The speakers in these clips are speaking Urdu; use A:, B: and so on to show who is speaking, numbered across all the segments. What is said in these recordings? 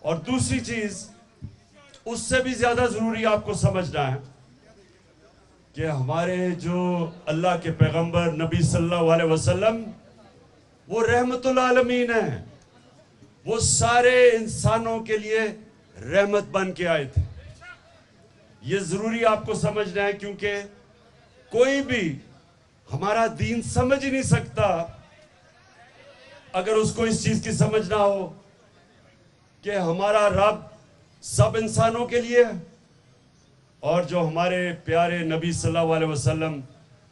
A: اور دوسری چیز اس سے بھی زیادہ ضروری آپ کو سمجھنا ہے کہ ہمارے جو اللہ کے پیغمبر نبی صلی اللہ علیہ وسلم وہ رحمت العالمین ہیں، وہ سارے انسانوں کے لیے رحمت بن کے آئے تھے. یہ ضروری آپ کو سمجھنا ہے کیونکہ کوئی بھی ہمارا دین سمجھ ہی نہیں سکتا اگر اس کو اس چیز کی سمجھ نہ ہو کہ ہمارا رب سب انسانوں کے لیے ہے اور جو ہمارے پیارے نبی صلی اللہ علیہ وسلم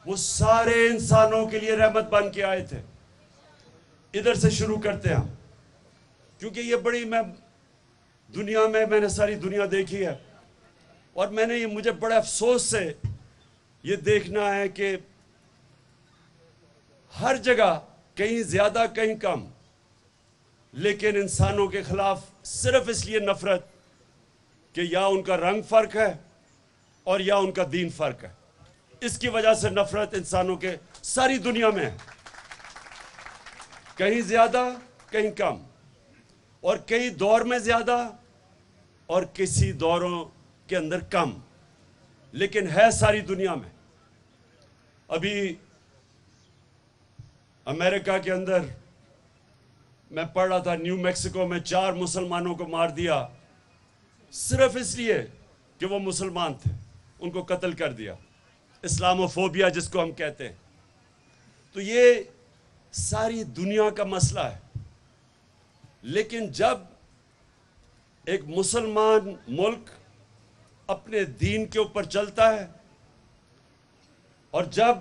A: وہ سارے انسانوں کے لیے رحمت بن کے آئے تھے. ادھر سے شروع کرتے ہیں کیونکہ یہ بڑی میں نے ساری دنیا دیکھی ہے اور میں نے مجھے بڑے افسوس سے یہ دیکھنا ہے کہ ہر جگہ کہیں زیادہ کہیں کم لیکن انسانوں کے خلاف صرف اس لیے نفرت کہ یا ان کا رنگ فرق ہے اور یا ان کا دین فرق ہے. اس کی وجہ سے نفرت انسانوں کے ساری دنیا میں ہے، کہیں زیادہ کہیں کم اور کئی دور میں زیادہ اور کسی دوروں کے اندر کم، لیکن ہے ساری دنیا میں. ابھی امریکہ کے اندر میں پڑھ رہا تھا نیو میکسیکو میں 4 مسلمانوں کو مار دیا صرف اس لیے کہ وہ مسلمان تھے، ان کو قتل کر دیا. اسلاموفوبیا جس کو ہم کہتے ہیں. تو یہ ساری دنیا کا مسئلہ ہے. لیکن جب ایک مسلمان ملک اپنے دین کے اوپر چلتا ہے اور جب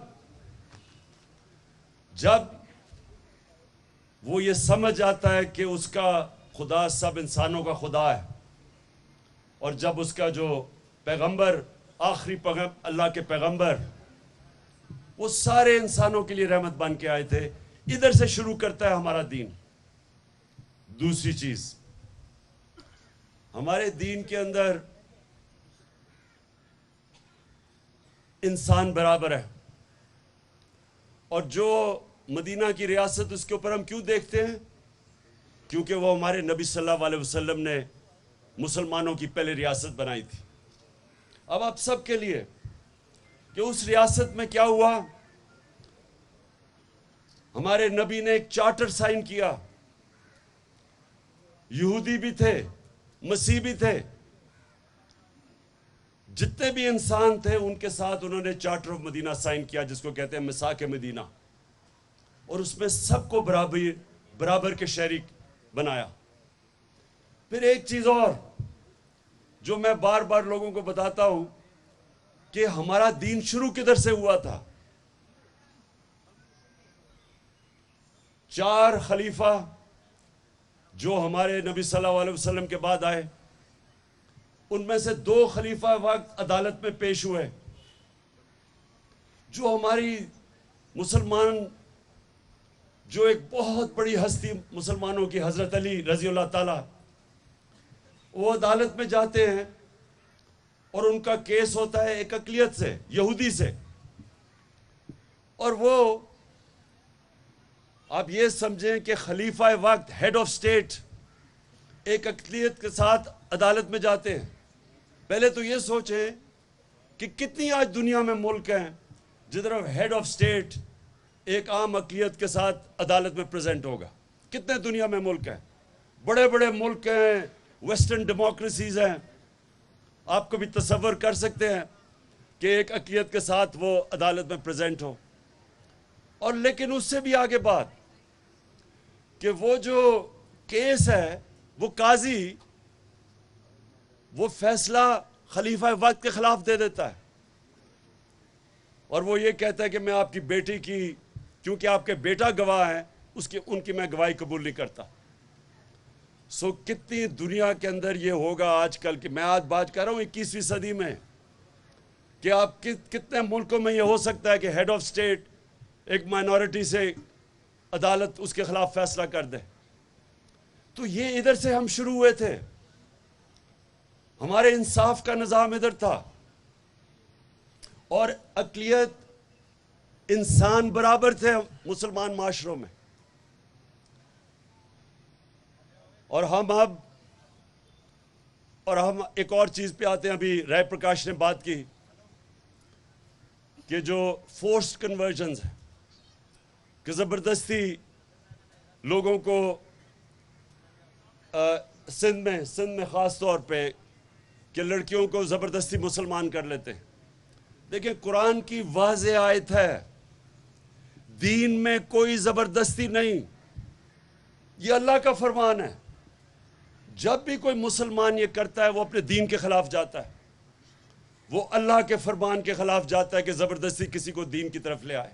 A: وہ یہ سمجھ آتا ہے کہ اس کا خدا سب انسانوں کا خدا ہے اور جب اس کا جو پیغمبر آخری اللہ کے پیغمبر وہ سارے انسانوں کے لیے رحمت بن کے آئے تھے. ادھر سے شروع کرتا ہے ہمارا دین. دوسری چیز ہمارے دین کے اندر انسان برابر ہے اور جو مدینہ کی ریاست اس کے اوپر ہم کیوں دیکھتے ہیں کیونکہ وہ ہمارے نبی صلی اللہ علیہ وسلم نے مسلمانوں کی پہلے ریاست بنائی تھی. اب آپ سب کے لیے کہ اس ریاست میں کیا ہوا، ہمارے نبی نے ایک چارٹر سائن کیا. یہودی بھی تھے، مسیح بھی تھے، جتنے بھی انسان تھے ان کے ساتھ انہوں نے چارٹر آف مدینہ سائن کیا جس کو کہتے ہیں میثاق مدینہ، اور اس میں سب کو برابر کے شریک بنایا. پھر ایک چیز اور جو میں بار بار لوگوں کو بتاتا ہوں کہ ہمارا دین شروع کدھر سے ہوا تھا. 4 خلیفہ جو ہمارے نبی صلی اللہ علیہ وسلم کے بعد آئے، ان میں سے 2 خلیفہ وقت عدالت میں پیش ہوئے. جو ہماری مسلمان جو ایک بہت بڑی ہستی مسلمانوں کی حضرت علی رضی اللہ تعالی، وہ عدالت میں جاتے ہیں اور ان کا کیس ہوتا ہے ایک اقلیت سے، یہودی سے، اور وہ آپ یہ سمجھیں کہ خلیفہ وقت ہیڈ آف سٹیٹ ایک اقلیت کے ساتھ عدالت میں جاتے ہیں. پہلے تو یہ سوچیں کہ کتنی آج دنیا میں ملک ہیں جدھر ہیڈ آف سٹیٹ ایک عام اقلیت کے ساتھ عدالت میں پریزنٹ ہوگا. کتنے دنیا میں ملک ہیں، بڑے بڑے ملک ہیں، ویسٹرن ڈیموکریسیز ہیں. آپ کو بھی تصور کر سکتے ہیں کہ ایک اقلیت کے ساتھ وہ عدالت میں پریزنٹ ہو. اور لیکن اس سے بھی آگے بات کہ وہ جو کیس ہے وہ قاضی وہ فیصلہ خلیفہ وقت کے خلاف دے دیتا ہے اور وہ یہ کہتا ہے کہ میں آپ کی بیٹی کی، کیونکہ آپ کے بیٹا گواہ ہیں، ان کی میں گواہی قبول نہیں کرتا. کتنی دنیا کے اندر یہ ہوگا آج کل کہ میں آج بات کر رہا ہوں 21ویں صدی میں کہ آپ کتنے ملکوں میں یہ ہو سکتا ہے کہ ہیڈ آف سٹیٹ ایک مائنورٹی سے عدالت اس کے خلاف فیصلہ کر دے. تو یہ ادھر سے ہم شروع ہوئے تھے. ہمارے انصاف کا نظام ادھر تھا اور اقلیت انسان برابر تھے مسلمان معاشروں میں. اور ہم اب اور ہم ایک اور چیز پہ آتے ہیں، ابھی رائے پرکاش نے بات کی کہ جو فورسڈ کنورژنز ہیں، کہ زبردستی لوگوں کو سندھ میں خاص طور پہ کہ لڑکیوں کو زبردستی مسلمان کر لیتے ہیں۔ دیکھیں قرآن کی واضح آیت ہے، دین میں کوئی زبردستی نہیں، یہ اللہ کا فرمان ہے۔ جب بھی کوئی مسلمان یہ کرتا ہے وہ اپنے دین کے خلاف جاتا ہے، وہ اللہ کے فرمان کے خلاف جاتا ہے کہ زبردستی کسی کو دین کی طرف لے آئے۔